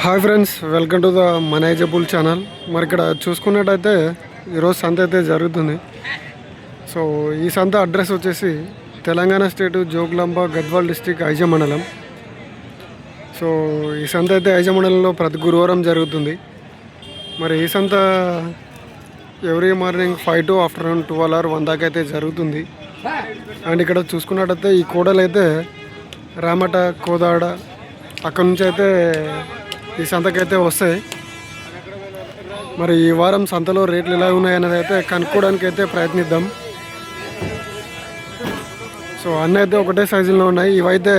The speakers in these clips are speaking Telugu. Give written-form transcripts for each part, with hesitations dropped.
Hi friends, welcome to the manageable channel. మరి ఇక్కడ చూసుకున్నట్టయితే ఈరోజు సంత అయితే జరుగుతుంది. సో ఈ సంత అడ్రస్ వచ్చేసి తెలంగాణ స్టేటు జోగులాంబ గద్వాల్ డిస్టిక్ ఐజ మండలం. సో ఈ సంత అయితే ఐజ మండలంలో ప్రతి గురువారం జరుగుతుంది. మరి ఈ సంత every morning 5 to afternoon 12 or 1 దాకా అయితే జరుగుతుంది. అండ్ ఇక్కడ చూసుకున్నట్టయితే ఈ కోడలు అయితే రామట కోదాడ అక్కడ నుంచి అయితే ఈ సంతకైతే వస్తాయి. మరి ఈ వారం సంతలో రేట్లు ఎలా ఉన్నాయనేది అయితే కనుక్కోవడానికి అయితే ప్రయత్నిద్దాం. సో అన్నీ అయితే ఒకటే సైజులో ఉన్నాయి. ఇవైతే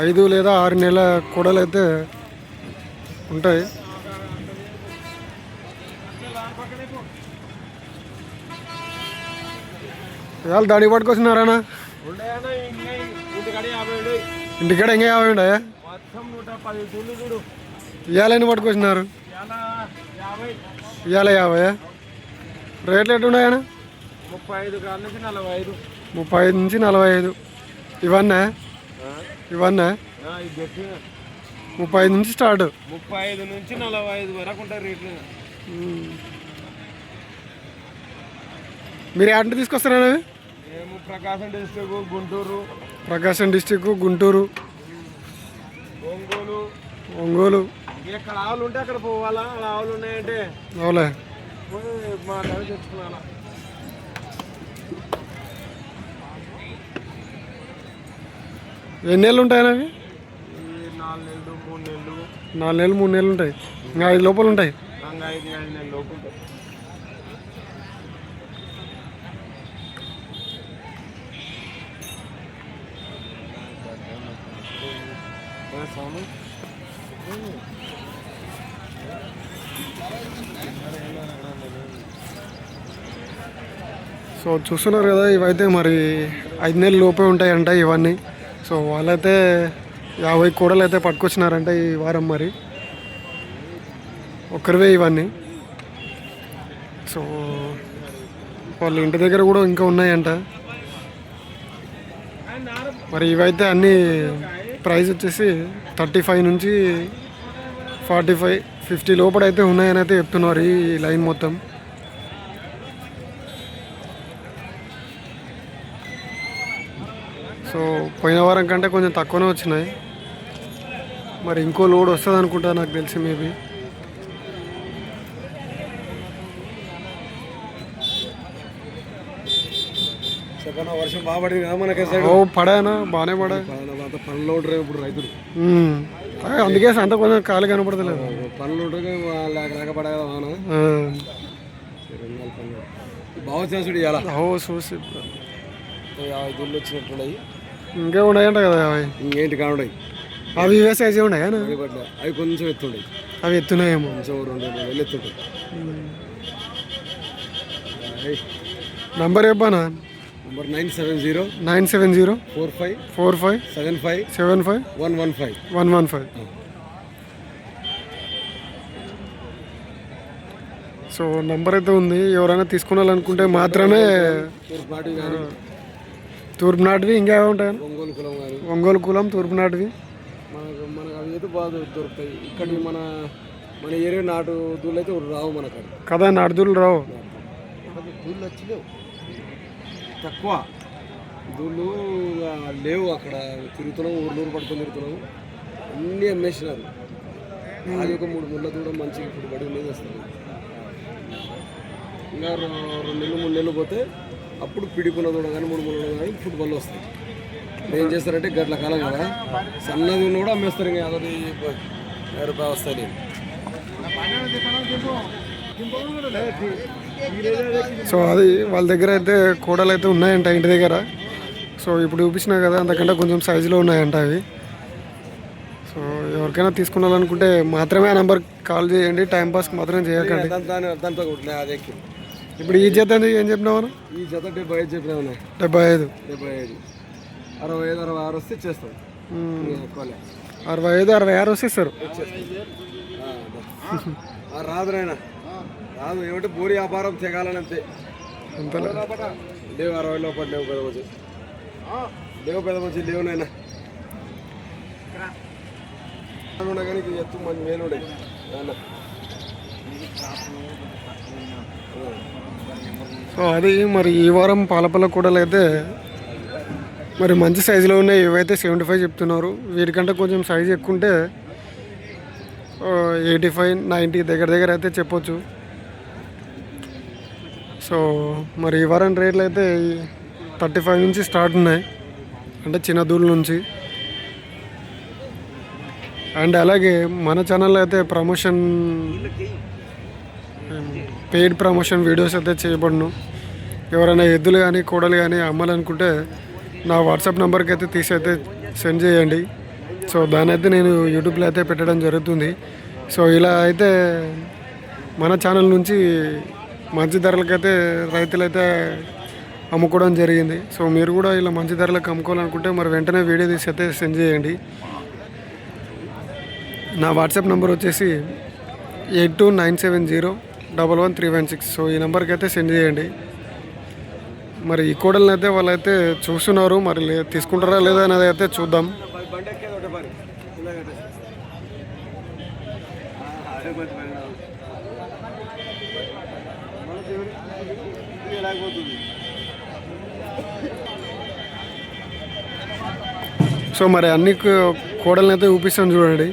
5 లేదా 6 నెలల కోడలు అయితే ఉంటాయి. ఇవాళ దాడి పట్టుకొచ్చినారానా? ఇంటికాడ ఇంకా 50 ఉన్నాయా? ఇవాళ ఎన్ని పట్టుకొచ్చినారు? ఇవాళ 50. రేట్లు ఎట్టున్నాయన్నా? 35 నుంచి 45. ఇవన్నా 35 నుంచి స్టార్ట్. 35 నుంచి 45 వరకు ఉంటాయి రేట్లు. మీరు ఎక్కడ తీసుకొస్తారా? మేము ప్రకాశం డిస్టిక్, గుంటూరు. ప్రకాశం డిస్టిక్, గుంటూరు, ఒంగోలు. ఎక్కడ ఆవులు ఉంటే అక్కడ పోవాలా? అలా ఆవులు ఉన్నాయంటే అవులే మా దగ్గర తెచ్చుకున్నా. ఎన్ని నెలలు ఉంటాయి అవి? 4 నెలలు 3 నెలలు. 4 నెలలు 3 నెలలు ఉంటాయి. ఇంకా 5 లోపల ఉంటాయి. 5 నెలల లోపు ఉంటాయి. సో చూస్తున్నారు కదా, ఇవైతే మరి 5 నెలల లోపే ఉంటాయంట ఇవన్నీ. సో వాళ్ళైతే 50 కోడలు అయితే పట్టుకొచ్చినారంట ఈ వారం. మరి ఒక్కరివే ఇవన్నీ. సో వాళ్ళ ఇంటి దగ్గర కూడా ఇంకా ఉన్నాయంట. మరి ఇవైతే అన్నీ ప్రైస్ వచ్చేసి 35 నుంచి 45, 50 లోపల అయితే ఉన్నాయని అయితే చెప్తున్నారు ఈ లైన్ మొత్తం. సో పోయిన వారం కంటే కొంచెం తక్కువనే వచ్చినాయి. మరి ఇంకో లోడ్ వస్తుంది అనుకుంటా నాకు తెలిసి. మేబీ వర్షం బాగా పడింది కదా మనకి. పడానా? బాగానే పడా. పనులు ఉంటారు ఇప్పుడు రైతులు. అందుకే సంత కొంచెం ఖాళీ కనపడతలేదు. పనులు ఉంటారు లేక పడా కదా వాన. బాగా వచ్చేసి ఇలా చూసి 50 దుళ్ళు వచ్చినట్టున్నాయి. ఇంకే ఉన్నాయంట కదా అవి. ఇంకేంటి కానున్నాయి అవి ఇవే సైజే ఉన్నాయా? అవి కొంచెం ఎత్తుంటాయి. అవి ఎత్తున్నాయేమో. కొంచెం 2 నెలలు ఎత్తుంటాయి. నంబర్ చెప్పానా? నంబర్ 970 45 75 115. సో నంబర్ అయితే ఉంది. ఎవరైనా తీసుకోవాలనుకుంటే మాత్రమే. తూర్పు నాటివి ఇంకా ఉంటాయి. ఒంగోలు కులం, తూర్పు నాటివి. మనకు అవి అయితే బాగా దొరుకుతాయి. ఇక్కడ మన ఏరియా నాటు దూళ్ళు అయితే రావు మనకు కదా. నాటు దూళ్ళు రావు. దూళ్ళు వచ్చిలేవు, తక్కువ దూళ్ళు లేవు. అక్కడ తిరుగుతున్నాం, ఊరు పడుకొని తిరుగుతున్నాం. అన్నీ అమ్మేసినారు. అది ఒక 3 ముళ్ళ దూడ మంచి ఇప్పుడు పడి ఉండేది వస్తుంది. ఇంకా 2 నెలలు 3 నెలలు పోతే అప్పుడు పిడిపున్న దూడ కానీ 3 ముళ్ళ కానీ ఫుట్బాల్ వస్తాయి. ఏం చేస్తారంటే గట్ల కాలం కదా, సన్నది ఉన్న కూడా అమ్మేస్తారు. ఇంకా అదొకటి 1000 రూపాయలు వస్తాయి. సో అది వాళ్ళ దగ్గర అయితే కోడలు అయితే ఉన్నాయంట ఇంటి దగ్గర. సో ఇప్పుడు చూపించినా కదా, అంతకంటే కొంచెం సైజులో ఉన్నాయంట అవి. సో ఎవరికైనా తీసుకున్నాలనుకుంటే మాత్రమే ఆ నెంబర్కి కాల్ చేయండి. టైంపాస్కి మాత్రం చేయకండి. ఇప్పుడు ఈ జత ఏం చెప్పినావు? ఈ జత 75 చెప్పినా. 75 65 66 వస్తే చేస్తాం. 65 66 వస్తే ఇస్తారు. రాదు నాయన, రాదు. ఏమంటే బోరి వ్యాపారం తెగాలని అంతే. లేవు 60 లోపల లేవు. పెద్ద మంచి లేవు నాయన. కానీ ఇది ఎత్తు మంచి మేలు ఉండే సో అది మరి ఈ వారం పాలపల్ల కూడలు అయితే మరి మంచి సైజులో ఉన్నాయి. ఇవైతే 75 చెప్తున్నారు. వీటికంటే కొంచెం సైజు ఎక్కువ ఉంటే 85, 90 దగ్గర దగ్గర అయితే చెప్పొచ్చు. సో మరి ఈ వారం రేట్లు అయితే 35 నుంచి స్టార్ట్ ఉన్నాయి, అంటే చిన్న దూల నుంచి. అండ్ అలాగే మన ఛానల్లో అయితే ప్రమోషన్, పెయిడ్ ప్రమోషన్ వీడియోస్ అయితే చేయబడును. ఎవరైనా ఎద్దులు కానీ కోడలు కానీ అమ్మాలనుకుంటే నా వాట్సాప్ నెంబర్కి అయితే తీసి అయితే సెండ్ చేయండి. సో దాని అయితే నేను యూట్యూబ్లో అయితే పెట్టడం జరుగుతుంది. సో ఇలా అయితే మన ఛానల్ నుంచి మంచి ధరలకైతే రైతులైతే అమ్ముకోవడం జరిగింది. సో మీరు కూడా ఇలా మంచి ధరలకు అమ్ముకోవాలనుకుంటే మరి వెంటనే వీడియో తీసి అయితే సెండ్ చేయండి. నా వాట్సాప్ నెంబర్ వచ్చేసి 8297011316. సో ఈ నెంబర్కి అయితే సెండ్ చేయండి. మరి ఈ కోడల్ని అయితే వాళ్ళైతే చూస్తున్నారు, మరి తీసుకుంటారా లేదా అనేది అయితే చూద్దాం. సో మరి అన్ని కోడల్ని అయితే చూపిస్తాను చూడండి.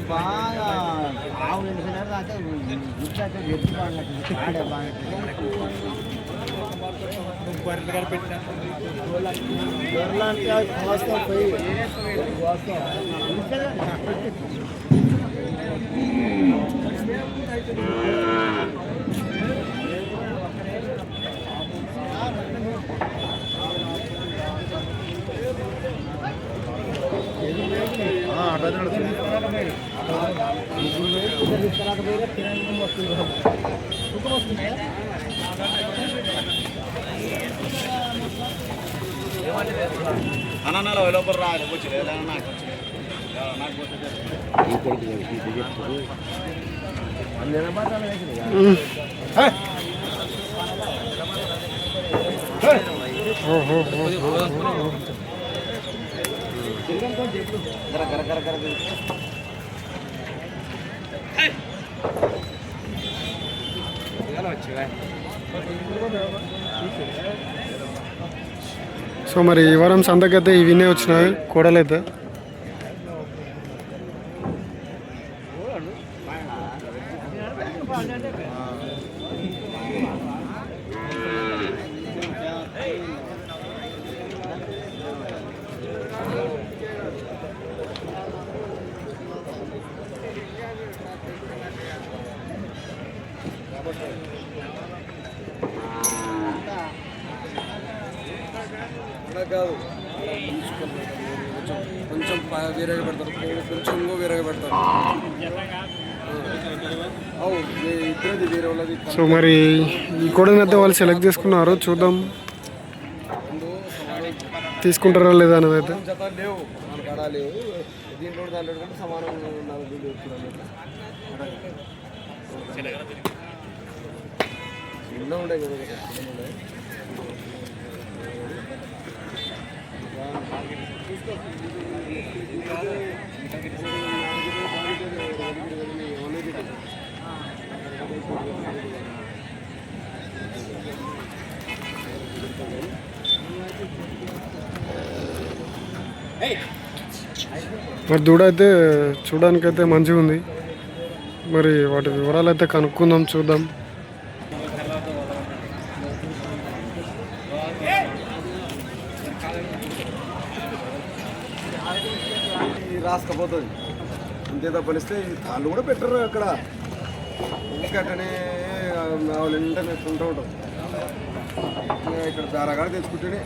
బాగా ఆవు అన్నాలో లోపల రాదు వచ్చలేదు నాకు సో మరి ఈ వారం సంతకైతే ఇవినే వచ్చినాయి కోడలైతే. కాదు కొంచెం వేరేగా పెడతారు, కొంచెం ఇంకో వేరేగా పెడతారు. ఇద్దరిది వేరే వాళ్ళది. సో మరి ఈ కోడని అయితే వాళ్ళు సెలెక్ట్ చేసుకున్నారు, చూద్దాం తీసుకుంటారా లేదా అనేది అయితే. జత లేవు మన కాడ లేవు, దీంట్లో దాంట్లో కంటే సమానం ఎన్నో ఉంటాయి కదా. మరి దూడ అయితే చూడడానికైతే మంచిగా ఉంది. మరి వాటి వివరాలు అయితే కనుక్కుందాం, చూద్దాం. రాసుకపోతుంది అంతే తప్పనిస్తే కాళ్ళు కూడా పెట్టరు అక్కడ, ఇంకటనే వాళ్ళు నిండా మెచ్చుకుంటూ ఉంటాం. ఇక్కడ దారాగాడ తెచ్చుకుంటేనే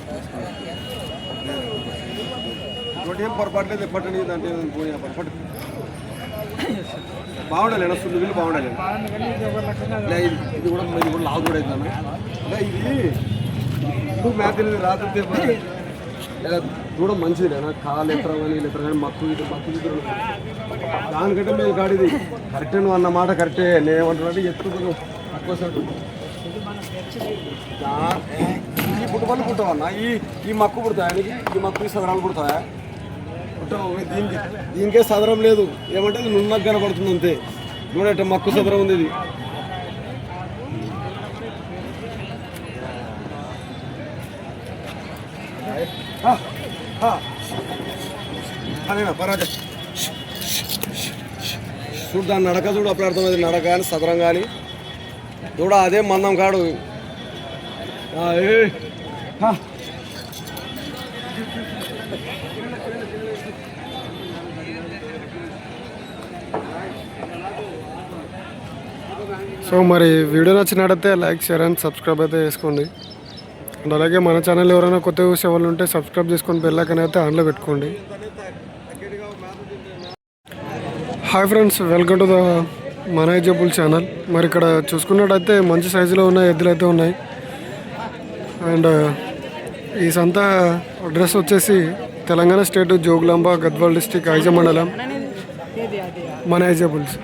ఇంకోటి ఏం పొరపాట్లేదు ఎప్పటి దాంట్లో పోనీ పొరపాటు బాగుండాలి, సుల్లు వీళ్ళు బాగుండాలి. ఇది కూడా లావు కూడా అవుతుందన్న, ఇది ఇప్పుడు మ్యాథ్ రాత్రి దూడ మంచిది నాకు కాలు ఎత్తరం కానీ మక్కు ఇద్దరు దానికంటే మేము కాడిది కరెక్టే నువ్వు అన్న మాట కరెక్టే నేనేమంటున్నా ఎత్తుకున్నాను తక్కువ సైటు ఈ పుట్టుపల్లి పుట్టావన్నా ఈ మక్కు పుడతాయి ఆయనకి ఈ మక్కు ఈ సదరాలు పుడతాయా పుట్టావు దీనికే సదరం లేదు ఏమంటే అది నున్నకు కనపడుతుంది అంతే చూడట మక్కు సదరం ఉంది ఇది అదేనా పరాజ చూడు దాని నడక చూడు అప్పుడు అర్థమైంది నడక కానీ సదరం కానీ చూడ అదే మందం కాడు సో మరి వీడియో నచ్చినట్టయితే లైక్ షేర్ అండ్ సబ్స్క్రైబ్ అయితే చేసుకోండి అండ్ అలాగే మన ఛానల్ ఎవరైనా కొత్త చూసే వాళ్ళు ఉంటే సబ్స్క్రైబ్ చేసుకొని బెల్ ఐకాన్ అయితే ఆన్లో పెట్టుకోండి. Hi friends, welcome to the మనైజే బుల్ ఛానల్. మరి ఇక్కడ చూసుకున్నట్టయితే మంచి సైజులో ఉన్న ఎద్దులు అయితే ఉన్నాయి. అండ్ ఈ సంత అడ్రస్ వచ్చేసి తెలంగాణ స్టేట్ జోగులాంబ గద్వాల్ డిస్టిక్ ఐజ మండలం మనైజే బుల్స్.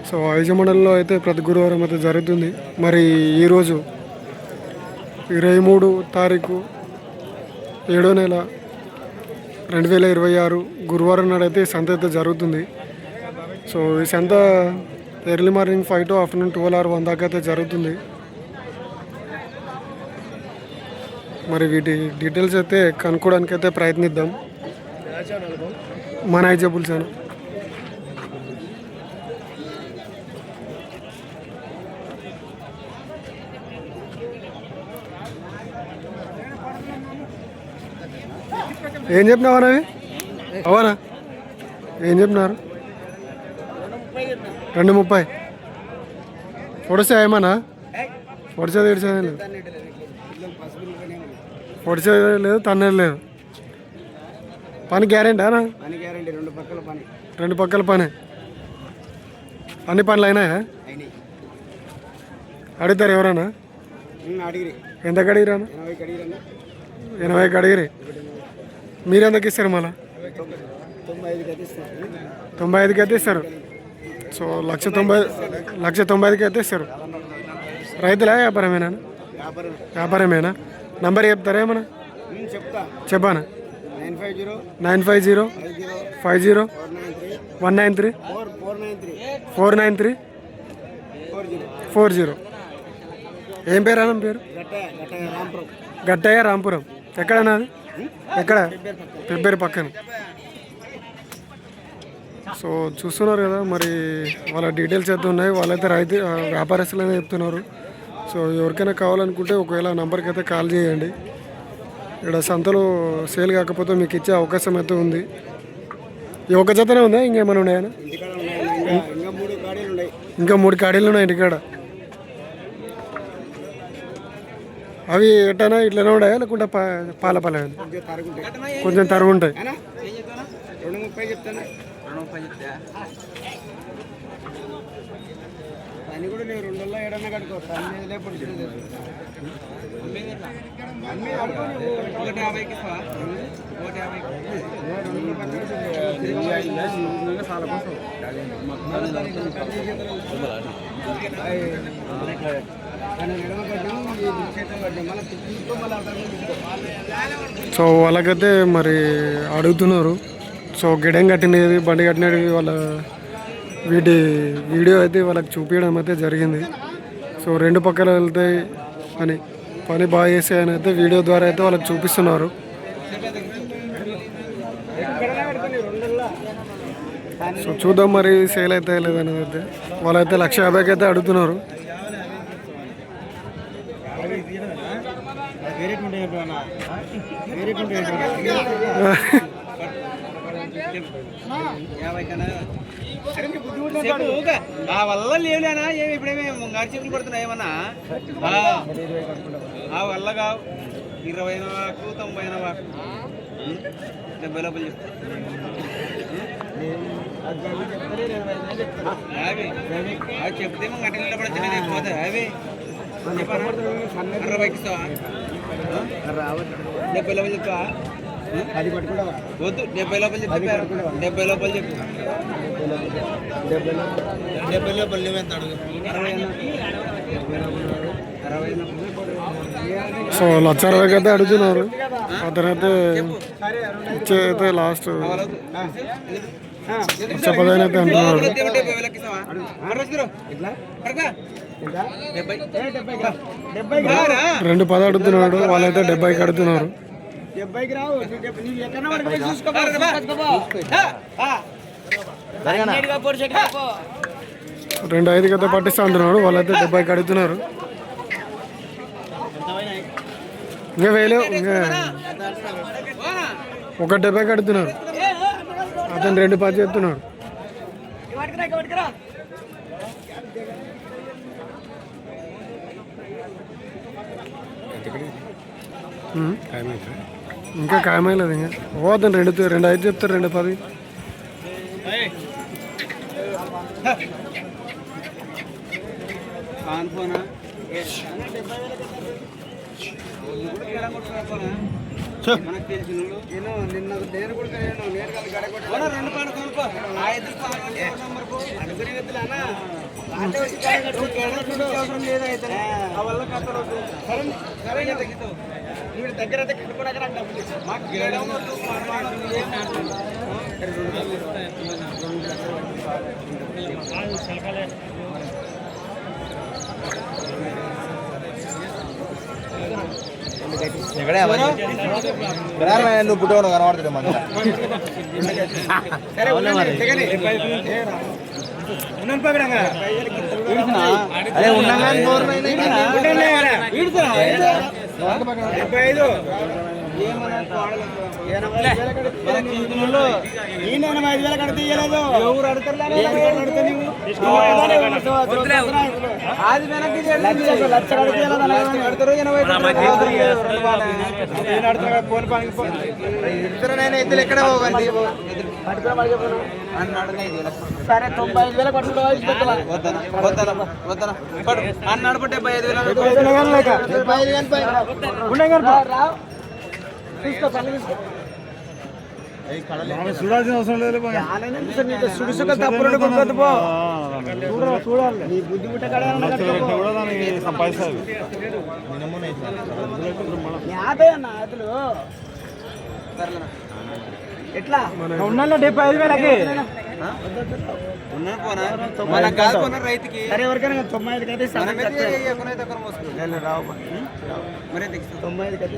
సో ఐజ మండలంలో అయితే ప్రతి గురువారం అయితే జరుగుతుంది. మరి ఈరోజు 23 తారీఖు 7వ నెల 2026 గురువారం నాడైతే ఈ సంత అయితే జరుగుతుంది. సో ఈ సంత early morning 5 to afternoon 12 or 1 దాకా అయితే జరుగుతుంది. మరి వీటి డీటెయిల్స్ అయితే కనుక్కోవడానికి అయితే ప్రయత్నిద్దాం. మనైజే బుల్ ఛానల్. ఏం చెప్పినావా అవి అవనా ఏం చెప్పినారు? 2:30 పొడిసే ఏమన్నా పొడిచేది ఇడిచేది లేదు, పొడిచేది లేదు, తన్నేది లేదు. పని గ్యారెంటీ అనా? రెండు పక్కల పని. అన్ని పనులు అయినాయా? అడుగుతారు ఎవరన్నా? ఎంతకు అడిగిరాను? 80కి అడిగిరి. మీరు ఎంతకు ఇస్తారు? మళ్ళా 95కి అయితే ఇస్తారు. సో 1,90,000కి అయితే ఇస్తారు. రైతులా వ్యాపారమేనా? వ్యాపారమేనా? నంబర్ చెప్తారా ఏమన్నా? చెప్పానా? 950 50 193 493 40. ఏం పేరు అన్న పేరు? గట్టయ్య రాంపురం. ఎక్కడన్నా అది? ఎక్కడ? పెబ్బేరు పక్కన. సో చూస్తున్నారు కదా, మరి వాళ్ళ డీటెయిల్స్ అయితే ఉన్నాయి. వాళ్ళైతే వ్యాపారస్తులు అయితే చెప్తున్నారు. సో ఎవరికైనా కావాలనుకుంటే ఒకవేళ నంబర్కి అయితే కాల్ చేయండి. ఇక్కడ సంతలో సేల్ కాకపోతే మీకు ఇచ్చే అవకాశం అయితే ఉంది. ఈ ఒక జతనే ఉందా? ఇంకేమైనా ఉన్నాయా? ఇంకా 3 కాడీలు ఉన్నాయి ఇంటికాడ. అవి ఎట్టనా ఇట్లనే ఉన్నాయా లేకుంటే పాల కొంచెం తరుగు ఉంటాయి? సో వాళ్ళకైతే మరి అడుగుతున్నారు. సో గిడెం కట్టినది, బండి కట్టినది వాళ్ళ వీటి వీడియో అయితే వాళ్ళకి చూపించడం అయితే జరిగింది. సో 2 పక్కల వెళ్తాయి అని పని బాగా చేసాయని అయితే వీడియో ద్వారా అయితే వాళ్ళకి చూపిస్తున్నారు. సో చూద్దాం మరి సేల్ అయితే లేదనేది అయితే. వాళ్ళైతే 150,000కి అయితే అడుగుతున్నారు. వల్ల లేవులేనా? ఇప్పుడేమే ముంగారు చెట్లు పడుతున్నాయి ఏమన్నా? ఆ వల్ల కావు. 20 వాకు 90 వాకు 70 లోపల చెప్తే మా గంటలు పడుతున్నాయి పోతా. అవి 60కి ఇస్తావా? 70 లోపల చెప్తా అది పట్టుకుంటావా వద్దు 70 లోపల చెప్తా 70 లోపల చెప్పు 70 లోపల ఎంత అడుగు 60 సో 1,60,000 అయితే అడుగుతున్నారు. అతనైతే ఇచ్చేదైతే లాస్ట్ 1,10,000 అయితే అంటున్నాడు. 2,10 అడుగుతున్నాడు, వాళ్ళైతే 70కి అడుగుతున్నారు. 70కి రావు 2,500కి అయితే పట్టిస్తా అంటున్నాడు, వాళ్ళైతే 70కి అడుగుతున్నారు. ఇంకా వేయలేవు, ఇంకా 1,70కి అడుగుతున్నారు. అతను 2,10 చెప్తున్నాడు. ఇంకా ఖాయమలేదు. ఇంకా అతను 2,5 చెప్తారు, 2,10. మనకు తెలిసిన నిన్న నేను కూడా రెండు పాడు కొనుక్కో 5 నంబర్కు అనుకునే వ్యక్తులన్నా అవసరం లేదైతే ఆ వల్ల కట్టడు సరే తగ్గుతావు వీడి దగ్గర అయితే కట్టుకోవడానికి నాకు డబ్బులు మాకు గేయడం వద్దు నువ్వు పుట్టవడం కనబడుతుంది అరే ఉండగా ఎవరు అడుగుతారు ఎక్కడ పోగండి సరే 95,000 అన్నాడు 75,000 చూడాల్సిన అవసరం లేదు సుడుసుక తప్పుడు చూడాలి నీ బుద్ధి పుట్ట సంపాదిస్తారు అతలు ఎట్లా ఉన్న 75,000కి రైతుకి సరే ఎవరికైనా 95కి అయితే రావు మరి 95కి అయితే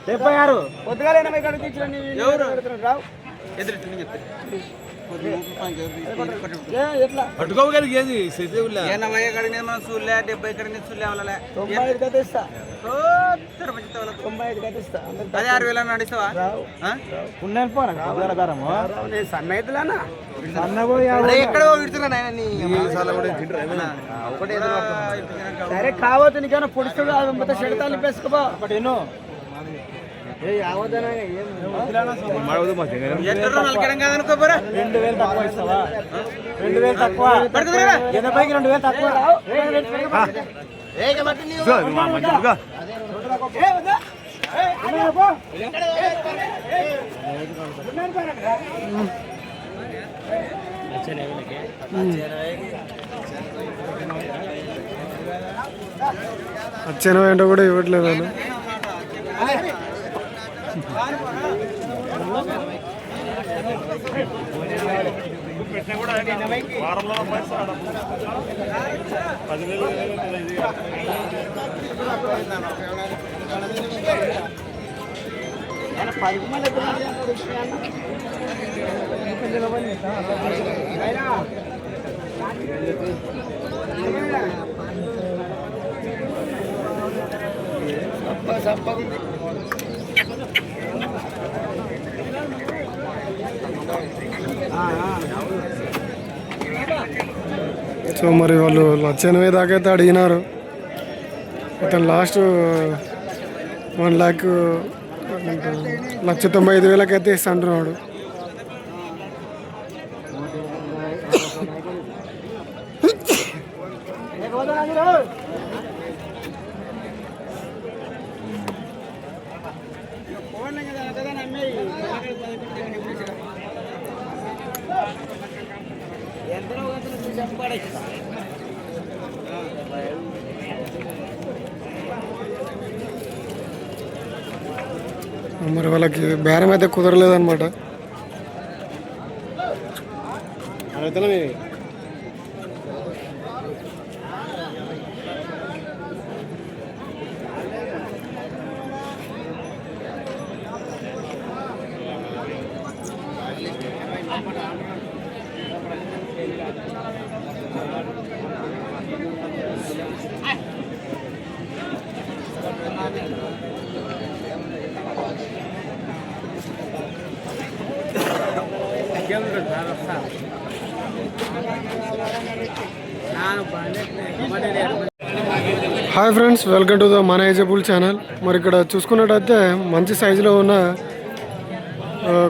76 పొద్దుగాల 80 కడుగు రావు పట్టుకోగలిగేది 80 కడిగిన మనం చూడలే 70 కడిగిన చూడలే వాళ్ళ 95కి అయితే ఇస్తా అదే 6,000 నడిస్తావా ఉన్నాను పోనా సన్నైతులేనా ఎక్కడో విడుతున్నా సరే కావచ్చు నీకేమైనా పొడుస్తాడు మొత్తం చెడతాను పెసుకోబో ఒకటి ఎన్నో కాదనుకోరా 2,000 తక్కువ ఇస్తావా 2,000 తక్కువ 80కి 2,000 తక్కువ వచ్చేనో ఏంటో కూడా ఇవ్వట్లేదు వాళ్ళు. సో మరి వాళ్ళు 1,80,000 దాకా అయితే అడిగినారు. అతను లాస్ట్ 1,90,000 1,95,000 అయితే ఇస్తా అంటున్నాడు. మరి వాళ్ళకి బేరం అయితే కుదరలేదన్నమాట. Hi friends, welcome to the మనైజబుల్ ఛానల్. మరి ఇక్కడ చూసుకున్నట్టయితే మంచి సైజులో ఉన్న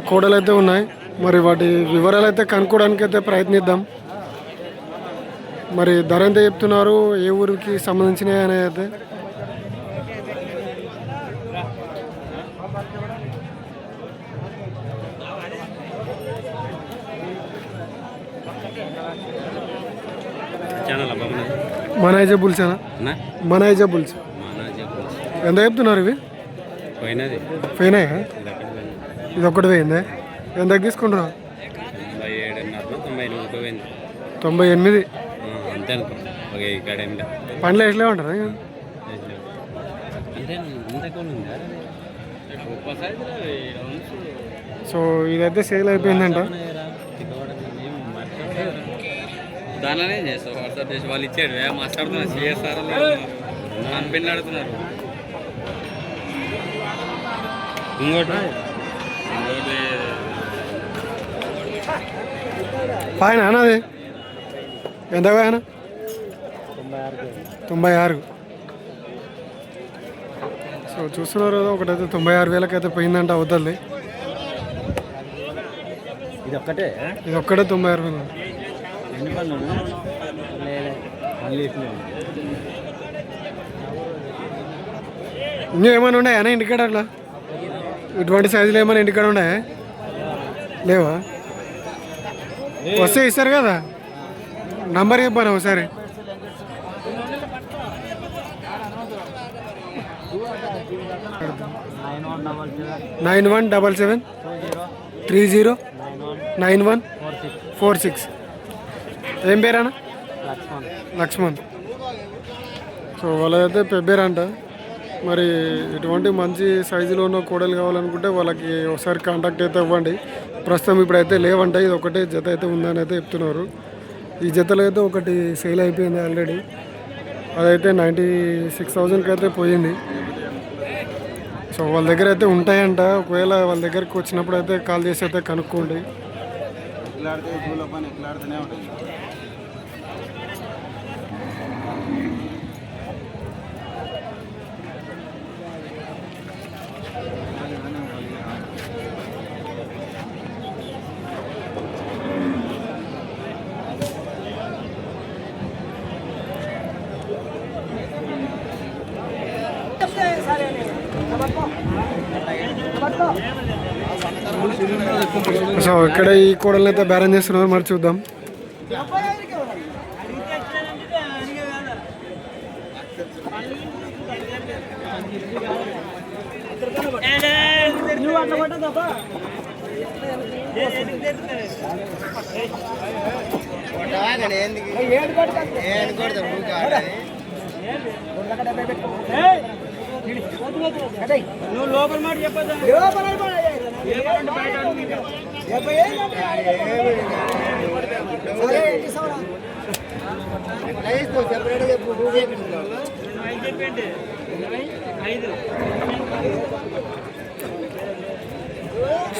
కోడలు అయితే ఉన్నాయి. మరి వాటి వివరాలు అయితే కనుక్కోవడానికి అయితే ప్రయత్నిద్దాం. మరి ధర ఎంత చెప్తున్నారు, ఏ ఊరికి సంబంధించినవి అనేది అయితే మనైజా బుల్స్ అన్న, మనైజా బుల్స్ ఎంత చెప్తున్నారు ఇవి? పోయినాయా? ఇది ఒక్కటి పోయిందా? ఎంత తీసుకుంటున్నావు? 98. పండ్లు ఎట్లా ఉంటారా? సో ఇదైతే సేల్ అయిపోయిందంట. దానిలోనే చేస్తావు వాట్సాప్ చేసి వాళ్ళు ఇచ్చాడు మాట్లాడుతున్నారు సిఎస్ఆర్ కంపెనీలు ఆడుతున్నారు. ఇంకోటి పైన అది ఎంత ఆయన? 96. సో చూస్తున్నారు కదా, ఒకటైతే 96,000 అయితే పోయిందంట అవతల్ది. ఇది ఒక్కటే 96,000. ఇంకా ఏమైనా ఉన్నాయా ఇంటికాడ? అట్లా ఇటువంటి సైజులు ఏమైనా ఇంటికాడ ఉన్నాయా? లేవా? వస్తే ఇస్తారు కదా, నంబర్ చెప్పాను ఒకసారి. నైన్ 177309146. ఏం పేరన్నా? లక్ష్మణ్. సో వాళ్ళైతే పెబ్బేరంట. మరి ఇటువంటి మంచి సైజులో ఉన్న కోడలు కావాలనుకుంటే వాళ్ళకి ఒకసారి కాంటాక్ట్ అయితే ఇవ్వండి. ప్రస్తుతం ఇప్పుడైతే లేవంట, ఇది ఒకటే జత అయితే ఉందని అయితే చెప్తున్నారు. ఈ జతలో అయితే ఒకటి సేల్ అయిపోయింది ఆల్రెడీ, అదైతే 96,000కి అయితే పోయింది. సో వాళ్ళ దగ్గర అయితే ఉంటాయంట. ఒకవేళ వాళ్ళ దగ్గరికి వచ్చినప్పుడు అయితే కాల్ చేసి అయితే కనుక్కోండి. సో ఇక్కడ ఈ కోడలు అయితే బేరం చేస్తున్నారు, మరి చూద్దాం. నువ్వు లోపల మాట చెప్పదా?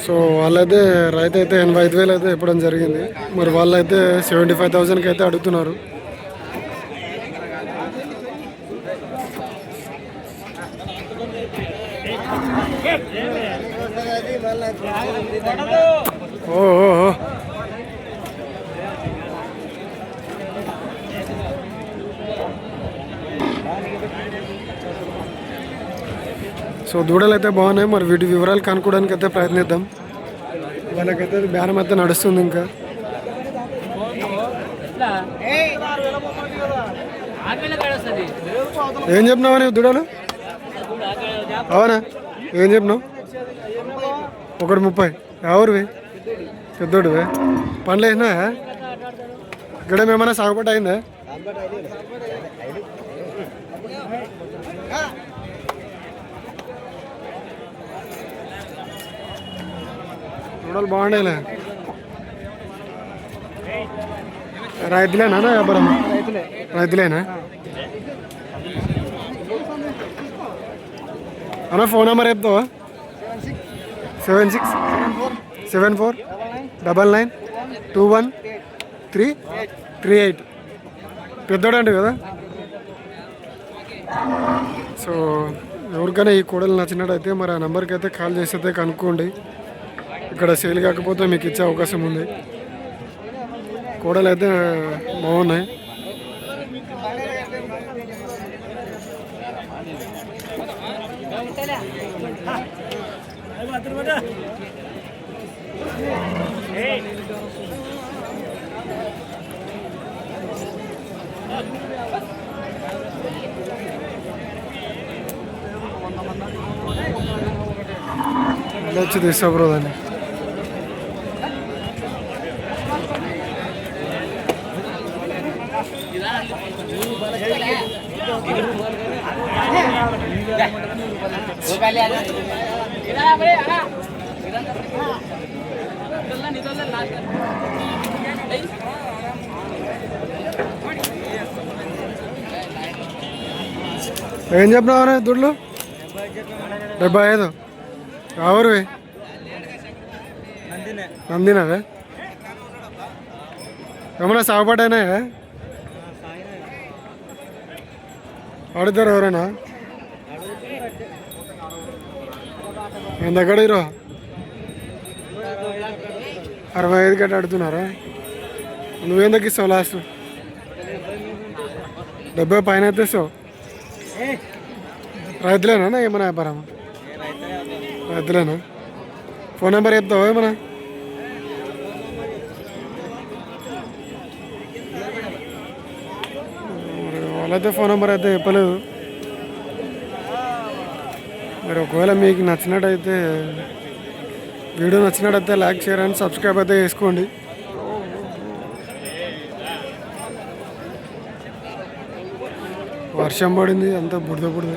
సో వాళ్ళైతే రైతు అయితే 85,000 అయితే ఇవ్వడం జరిగింది. మరి వాళ్ళైతే 75,000కి అయితే అడుగుతున్నారు. ఓ సో దూడలు అయితే బాగున్నాయి. మరి వీటి వివరాలు కనుక్కోవడానికి అయితే ప్రయత్నిద్దాం. వాళ్ళకైతే బేరం అయితే నడుస్తుంది. ఇంకా ఏం చెప్పినావా నీవు దుడలు? అవునా, ఏం చెప్పినావు? 1.30. ఎవరివి? పెద్దోడివే. పనులు వేసినా ఇక్కడ ఏమైనా సాగుబాటు అయిందా? దుడలు బాగుండేలే. రైతులేనా వ్యాపారం? రైతులేనా అన్న? ఫోన్ నెంబర్ చెప్తావా? 7674992138. పెద్దోడు అంటే కదా. సో ఎవరికైనా ఈ కోడలు నచ్చినట్టయితే మరి ఆ నెంబర్కి అయితే కాల్ చేసి అయితే కనుక్కోండి. ఇక్కడ సేల్ కాకపోతే మీకు ఇచ్చే అవకాశం ఉంది. కోడలు అయితే బాగున్నాయి. వచ్చి తీస్తా బ్రో దాన్ని. ఏం చెప్పినావు దుడ్లు? 75. ఎవరివి? నందినవే. ఏమన్నా సాగుబాటైనా అడుగుతారు ఎవరైనా? ఎంత ఎక్కడ ఇరో 65 గట్ట అడుగుతున్నారా? నువ్వేం తగ్గిస్తావు లాస్ట్? 70 పైన ఎత్తేస్తావు. రైతులేనా ఏమన్నా వ్యాపారం? రైతులేనా? ఫోన్ నెంబర్ చెప్తావా ఏమన్నా? వాళ్ళైతే ఫోన్ నెంబర్ అయితే చెప్పలేదు. మరి ఒకవేళ మీకు నచ్చినట్టయితే వీడియో నచ్చినట్టయితే లైక్, షేర్ అండ్ సబ్స్క్రైబ్ అయితే చేసుకోండి. వర్షం పడింది, అంతా బుడద బుడద.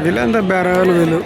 వీళ్ళంతా బేరాలు వీళ్ళు.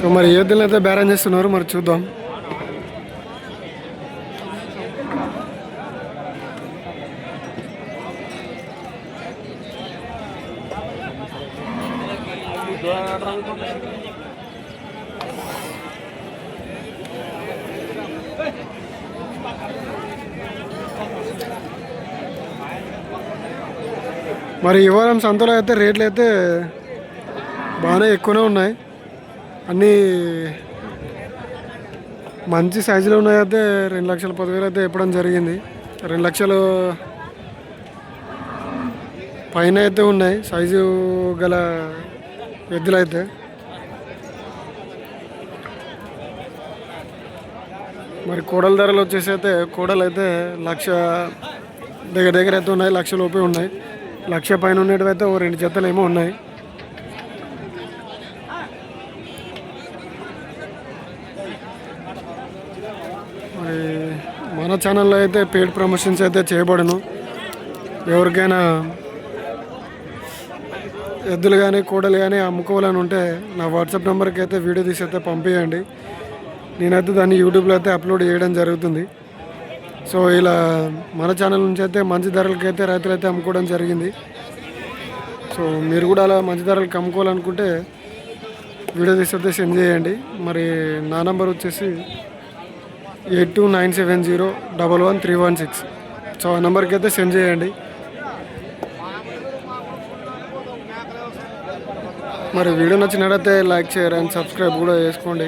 సో మరి ఏ వద్దులు అయితే బేరం చేస్తున్నారు మరి చూద్దాం. మరి ఈ వారం సంతలో అయితే రేట్లు అయితే బాగానే ఎక్కువనే ఉన్నాయి. అన్నీ మంచి సైజులో ఉన్నాయైతే 2,10,000 అయితే ఇవ్వడం జరిగింది. 2 లక్షలు పైన అయితే ఉన్నాయి. సైజు గల ఎద్దులైతే. మరి కోడల ధరలు వచ్చేసి అయితే కోడలు అయితే 1,00,000 దగ్గర అయితే ఉన్నాయి, 1,00,000 లోపే ఉన్నాయి. 1,00,000 పైన ఉండేటివి అయితే ఓ 2 జతలు ఏమో ఉన్నాయి. మరి మన ఛానల్లో అయితే పెయిడ్ ప్రమోషన్స్ అయితే చేయబడను. ఎవరికైనా ఎద్దులు కానీ కోడలు కానీ అమ్ముకోవాలని ఉంటే నా వాట్సాప్ నెంబర్కి అయితే వీడియో తీసి అయితే పంపించండి. నేనైతే దాన్ని యూట్యూబ్లో అయితే అప్లోడ్ చేయడం జరుగుతుంది. సో ఇలా మన ఛానల్ నుంచి అయితే మంచి ధరలకి అయితే రైతులు అయితే అమ్ముకోవడం జరిగింది. సో మీరు కూడా అలా మంచి ధరలకి అమ్ముకోవాలనుకుంటే వీడియో తీసి అయితే సెండ్ చేయండి. మరి నా నెంబర్ వచ్చేసి 8297011316. సో ఆ నెంబర్కి అయితే సెండ్ చేయండి. మరి వీడియో నచ్చినట్టయితే లైక్, షేర్ అండ్ సబ్స్క్రైబ్ కూడా చేసుకోండి.